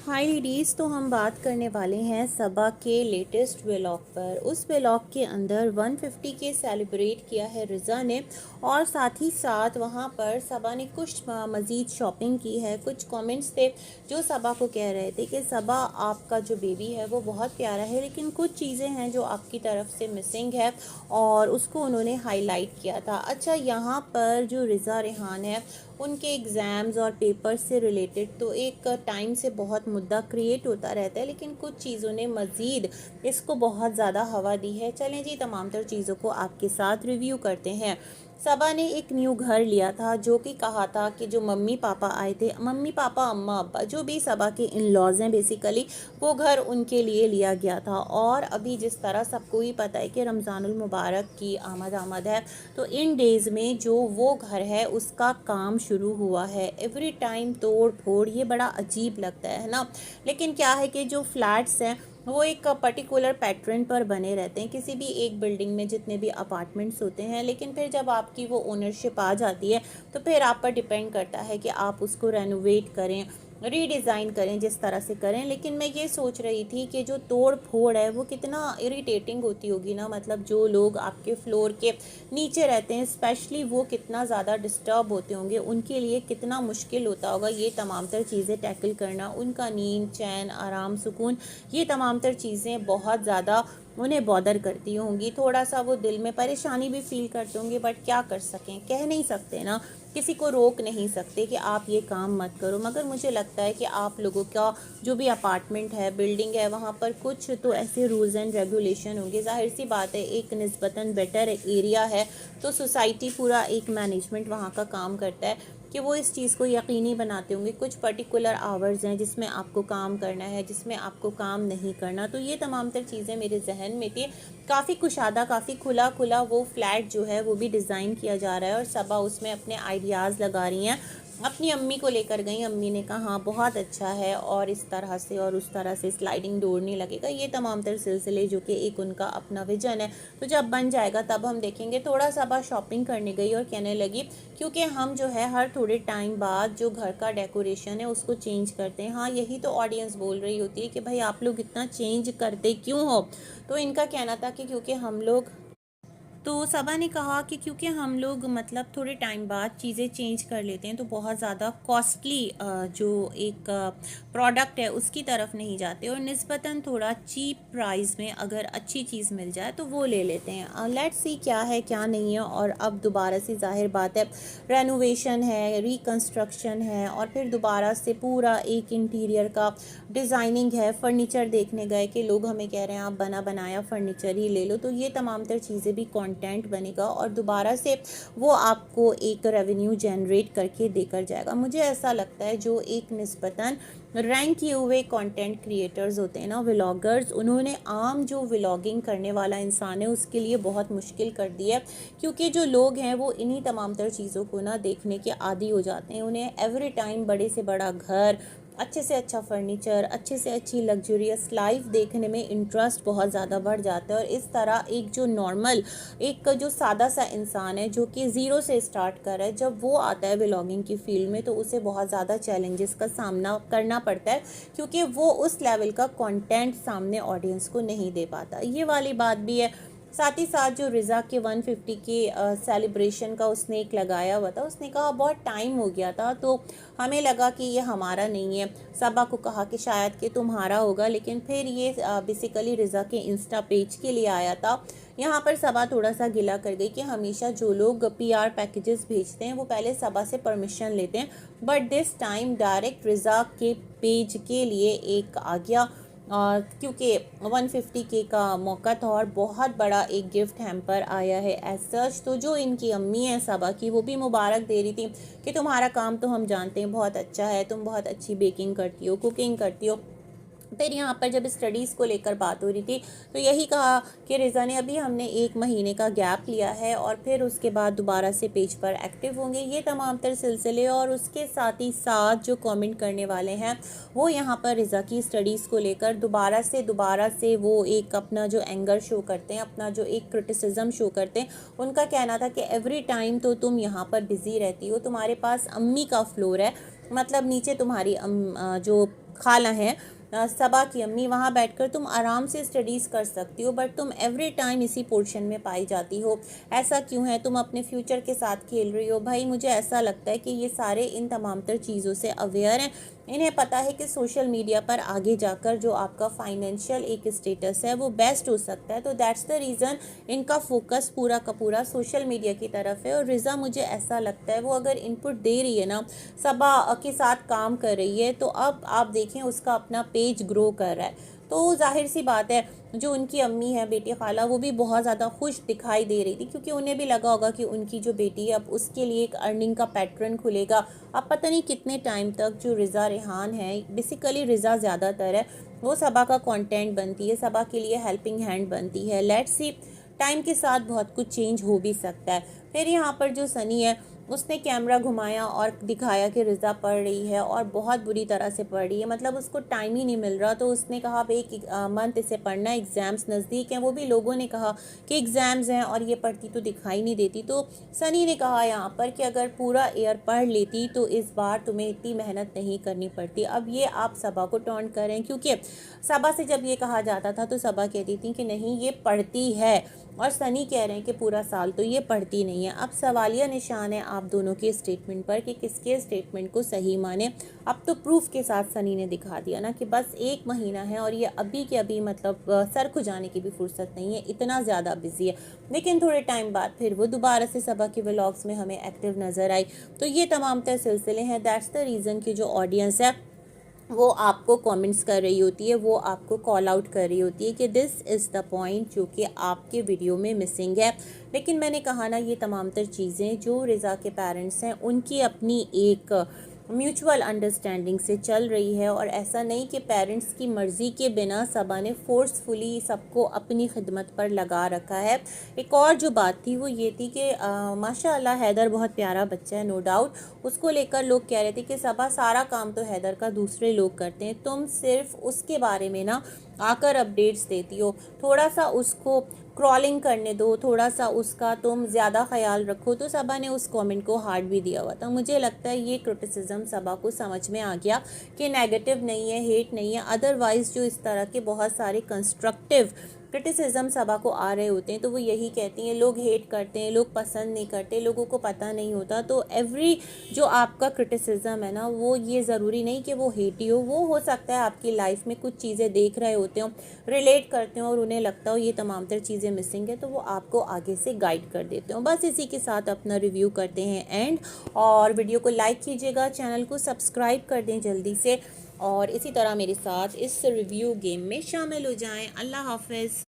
हाय ladies, तो हम बात करने वाले हैं सबा के लेटेस्ट व्लॉग पर। उस व्लॉग के अंदर 150 के सेलिब्रेट किया है रिज़ा ने, और साथ ही साथ वहाँ पर सबा ने कुछ मज़ीद शॉपिंग की है। कुछ कमेंट्स थे जो सबा को कह रहे थे कि सबा, आपका जो बेबी है वो बहुत प्यारा है, लेकिन कुछ चीज़ें हैं जो आपकी तरफ से मिसिंग है, और उसको उन्होंने हाईलाइट किया था। अच्छा, यहाँ पर जो रिज़ा रेहान है उनके एग्ज़ाम्स और पेपर्स से रिलेटेड तो एक टाइम से बहुत मुद्दा क्रिएट होता रहता है, लेकिन कुछ चीज़ों ने मज़ीद इसको बहुत ज़्यादा हवा दी है। चलें जी, तमाम तर चीज़ों को आपके साथ रिव्यू करते हैं। सबा ने एक न्यू घर लिया था, जो कि कहा था कि जो मम्मी पापा आए थे, मम्मी पापा अम्मा अब्बा जो भी सबा के इन लॉज हैं बेसिकली, वो घर उनके लिए लिया गया था। और अभी जिस तरह सबको ही पता है कि रमज़ानुल मुबारक की आमद है, तो इन डेज़ में जो वो घर है उसका काम शुरू हुआ है। एवरी टाइम तोड़ फोड़, ये बड़ा अजीब लगता है ना। लेकिन क्या है कि जो फ्लैट्स हैं वो एक पर्टिकुलर पैटर्न पर बने रहते हैं किसी भी एक बिल्डिंग में, जितने भी अपार्टमेंट्स होते हैं। लेकिन फिर जब आपकी वो ओनरशिप आ जाती है तो फिर आप पर डिपेंड करता है कि आप उसको रेनोवेट करें, रीडिज़ाइन करें, जिस तरह से करें। लेकिन मैं ये सोच रही थी कि जो तोड़ फोड़ है वो कितना इरिटेटिंग होती होगी ना। मतलब जो लोग आपके फ्लोर के नीचे रहते हैं स्पेशली, वो कितना ज़्यादा डिस्टर्ब होते होंगे, उनके लिए कितना मुश्किल होता होगा ये तमाम तर चीज़ें टैकल करना। उनका नींद, चैन, आराम, सुकून, ये तमाम तर चीज़ें बहुत ज़्यादा उन्हें बॉदर करती होंगी। थोड़ा सा वो दिल में परेशानी भी फील करते होंगे, बट क्या कर सकें, कह नहीं सकते ना, किसी को रोक नहीं सकते कि आप ये काम मत करो। मगर मुझे लगता है कि आप लोगों का जो भी अपार्टमेंट है, बिल्डिंग है, वहाँ पर कुछ तो ऐसे रूल्स एंड रेगुलेशन होंगे। जाहिर सी बात है, एक निस्बतन बेटर एरिया है तो सोसाइटी पूरा एक मैनेजमेंट वहाँ का काम करता है कि वो इस चीज़ को यकीनी बनाते होंगे। कुछ पर्टिकुलर आवर्स हैं जिसमें आपको काम करना है, जिसमें आपको काम नहीं करना। तो ये तमाम तर चीज़ें मेरे जहन में थी। काफ़ी कुशादा, काफ़ी खुला खुला वो फ्लैट जो है वो भी डिज़ाइन किया जा रहा है, और सबा उसमें अपने आइडियाज़ लगा रही हैं। अपनी अम्मी को लेकर गई, अम्मी ने कहा हाँ बहुत अच्छा है, और इस तरह से और उस तरह से स्लाइडिंग डोर नहीं लगेगा। ये तमाम तर सिलसिले जो कि एक उनका अपना विजन है। तो जब बन जाएगा तब हम देखेंगे। थोड़ा सा बस शॉपिंग करने गई और कहने लगी, क्योंकि हम जो है हर थोड़े टाइम बाद जो घर का डेकोरेशन है उसको चेंज करते हैं। हाँ, यही तो ऑडियंस बोल रही होती है कि भाई आप लोग इतना चेंज करते क्यों हो। तो इनका कहना था कि क्योंकि हम लोग, तो सबा ने कहा कि क्योंकि हम लोग मतलब थोड़े टाइम बाद चीज़ें चेंज कर लेते हैं, तो बहुत ज़्यादा कॉस्टली जो एक प्रोडक्ट है उसकी तरफ नहीं जाते, और निस्बतन थोड़ा चीप प्राइस में अगर अच्छी चीज़ मिल जाए तो वो ले लेते हैं। लेट्स सी क्या है क्या नहीं है। और अब दोबारा से जाहिर बात है, रेनोवेशन है, रिकन्स्ट्रक्शन है, और फिर दोबारा से पूरा एक इंटीरियर का डिज़ाइनिंग है। फर्नीचर देखने गए कि लोग हमें कह रहे हैं आप बना बनाया फर्नीचर ही ले लो। तो ये तमाम तर चीज़ें भी कंटेंट बनेगा, और दोबारा से वो आपको एक रेवेन्यू जनरेट करके देकर जाएगा। मुझे ऐसा लगता है जो एक निस्बतन रैंक किए हुए कंटेंट क्रिएटर्स होते हैं ना, व्लॉगर्स, उन्होंने आम जो व्लॉगिंग करने वाला इंसान है उसके लिए बहुत मुश्किल कर दी है। क्योंकि जो लोग हैं वो इन्हीं तमाम तर चीज़ों को ना देखने के आदी हो जाते हैं। उन्हें एवरी टाइम बड़े से बड़ा घर, अच्छे से अच्छा फर्नीचर, अच्छे से अच्छी लग्जरियस लाइफ देखने में इंटरेस्ट बहुत ज़्यादा बढ़ जाता है। और इस तरह एक जो नॉर्मल, एक जो सादा सा इंसान है जो कि ज़ीरो से स्टार्ट कर रहा है, जब वो आता है व्लॉगिंग की फील्ड में तो उसे बहुत ज़्यादा चैलेंजेस का सामना करना पड़ता है, क्योंकि वो उस लेवल का कंटेंट सामने ऑडियंस को नहीं दे पाता। ये वाली बात भी है। साथ ही साथ जो रिज़ा के 150 के सेलिब्रेशन का उसने एक लगाया हुआ था, उसने कहा बहुत टाइम हो गया था तो हमें लगा कि ये हमारा नहीं है। सबा को कहा कि शायद कि तुम्हारा होगा, लेकिन फिर ये बेसिकली रिज़ा के इंस्टा पेज के लिए आया था। यहाँ पर सबा थोड़ा सा गिला कर गई कि हमेशा जो लोग पीआर पैकेजेस भेजते हैं वो पहले सबा से परमिशन लेते हैं, but this time direct Riza के पेज के लिए एक आ गया, क्योंकि 150 के का मौका था और बहुत बड़ा एक गिफ्ट हैम्पर आया है एज सच। तो जो इनकी अम्मी है सबा की, वो भी मुबारक दे रही थी कि तुम्हारा काम तो हम जानते हैं बहुत अच्छा है, तुम बहुत अच्छी बेकिंग करती हो, कुकिंग करती हो। फिर यहाँ पर जब स्टडीज़ को लेकर बात हो रही थी तो यही कहा कि रिज़ा ने अभी हमने 1 महीने का गैप लिया है और फिर उसके बाद दोबारा से पेज पर एक्टिव होंगे। ये तमाम तर सिलसिले, और उसके साथ ही साथ जो कमेंट करने वाले हैं वो यहाँ पर रिज़ा की स्टडीज़ को लेकर दोबारा से वो एक अपना जो एंगर शो करते हैं, अपना जो एक क्रिटिसिज्म शो करते हैं। उनका कहना था कि एवरी टाइम तो तुम यहाँ पर बिज़ी रहती हो, तुम्हारे पास अम्मी का फ्लोर है, मतलब नीचे तुम्हारी जो खाला हैं, सबा की अम्मी, वहाँ बैठकर तुम आराम से स्टडीज़ कर सकती हो, बट तुम एवरी टाइम इसी पोर्शन में पाई जाती हो। ऐसा क्यों है? तुम अपने फ्यूचर के साथ खेल रही हो। भाई मुझे ऐसा लगता है कि ये सारे इन तमाम तर चीज़ों से अवेयर हैं। इन्हें पता है कि सोशल मीडिया पर आगे जाकर जो आपका फाइनेंशियल एक स्टेटस है वो बेस्ट हो सकता है, तो दैट्स द रीज़न इनका फोकस पूरा का पूरा सोशल मीडिया की तरफ है। और रिज़ा, मुझे ऐसा लगता है, वो अगर इनपुट दे रही है ना, सबा के साथ काम कर रही है, तो अब आप देखें उसका अपना पेज ग्रो कर रहा है, तो जाहिर सी बात है जो उनकी अम्मी है, बेटी खाला, वो भी बहुत ज़्यादा खुश दिखाई दे रही थी, क्योंकि उन्हें भी लगा होगा कि उनकी जो बेटी है अब उसके लिए एक अर्निंग का पैटर्न खुलेगा। अब पता नहीं कितने टाइम तक जो रिज़ा रेहान है, बेसिकली रिज़ा ज़्यादातर है, वो सबा का कंटेंट बनती है, सबा के लिए हेल्पिंग हैंड बनती है। लेट्स सी, टाइम के साथ बहुत कुछ चेंज हो भी सकता है। फिर यहाँ पर जो सनी है, उसने कैमरा घुमाया और दिखाया कि रिज़ा पढ़ रही है और बहुत बुरी तरह से पढ़ रही है, मतलब उसको टाइम ही नहीं मिल रहा। तो उसने कहा भाई एक मंथ इसे पढ़ना, एग्ज़ाम्स नज़दीक हैं। वो भी लोगों ने कहा कि एग्ज़ाम्स हैं और ये पढ़ती तो दिखाई नहीं देती। तो सनी ने कहा यहाँ पर कि अगर पूरा ईयर पढ़ लेती तो इस बार तुम्हें इतनी मेहनत नहीं करनी पड़ती। अब ये आप सबा को टॉन्ट करें, क्योंकि सबा से जब ये कहा जाता था तो सबा कहती थी कि नहीं ये पढ़ती है, और सनी कह रहे हैं कि पूरा साल तो ये पढ़ती नहीं है। अब सवालिया निशान है आप दोनों के स्टेटमेंट पर कि किसके स्टेटमेंट को सही माने। अब तो प्रूफ के साथ सनी ने दिखा दिया ना कि बस 1 महीना है और ये अभी के अभी मतलब सर खुजाने की भी फुर्सत नहीं है, इतना ज़्यादा बिजी है। लेकिन थोड़े टाइम बाद फिर वो दोबारा से सबा के व्लॉग्स में हमें एक्टिव नज़र आई। तो ये तमाम तर सिलसिले हैं, दैट्स द रीज़न कि जो ऑडियंस है वो आपको कमेंट्स कर रही होती है, वो आपको कॉल आउट कर रही होती है कि दिस इज़ द पॉइंट जो कि आपके वीडियो में मिसिंग है। लेकिन मैंने कहा ना, ये तमाम तर चीज़ें जो रिज़ा के पेरेंट्स हैं उनकी अपनी एक म्यूचुअल अंडरस्टैंडिंग से चल रही है, और ऐसा नहीं कि पेरेंट्स की मर्ज़ी के बिना सबा ने फोर्सफुली सबको अपनी खिदमत पर लगा रखा है। एक और जो बात थी वो ये थी कि माशाअल्लाह हैदर बहुत प्यारा बच्चा है, नो डाउट। उसको लेकर लोग कह रहे थे कि सबा सारा काम तो हैदर का दूसरे लोग करते हैं, तुम सिर्फ उसके बारे में ना आकर अपडेट्स देती हो, थोड़ा सा उसको क्रॉलिंग करने दो, थोड़ा सा उसका तुम ज़्यादा ख्याल रखो। तो सबा ने उस कमेंट को हार्ट भी दिया हुआ था। मुझे लगता है ये क्रिटिसिज्म सबा को समझ में आ गया कि नेगेटिव नहीं है, हेट नहीं है। अदरवाइज़ जो इस तरह के बहुत सारे कंस्ट्रक्टिव क्रिटिसिज्म सबा को आ रहे होते हैं तो वो यही कहती हैं लोग हेट करते हैं, लोग पसंद नहीं करते, लोगों को पता नहीं होता। तो एवरी जो आपका क्रिटिसिज्म है ना, वो ये ज़रूरी नहीं कि वो हेट ही वो हो सकता है आपकी लाइफ में कुछ चीज़ें देख रहे होते हो, रिलेट करते हो और उन्हें लगता हो ये तमाम तर चीज़ें मिसिंग है, तो वो आपको आगे से गाइड कर देते हो। बस इसी के साथ अपना रिव्यू करते हैं एंड, और वीडियो को लाइक कीजिएगा, चैनल को सब्सक्राइब कर दें जल्दी से, और इसी तरह मेरे साथ इस रिव्यू गेम में शामिल हो जाएं। अल्लाह हाफ़िज़।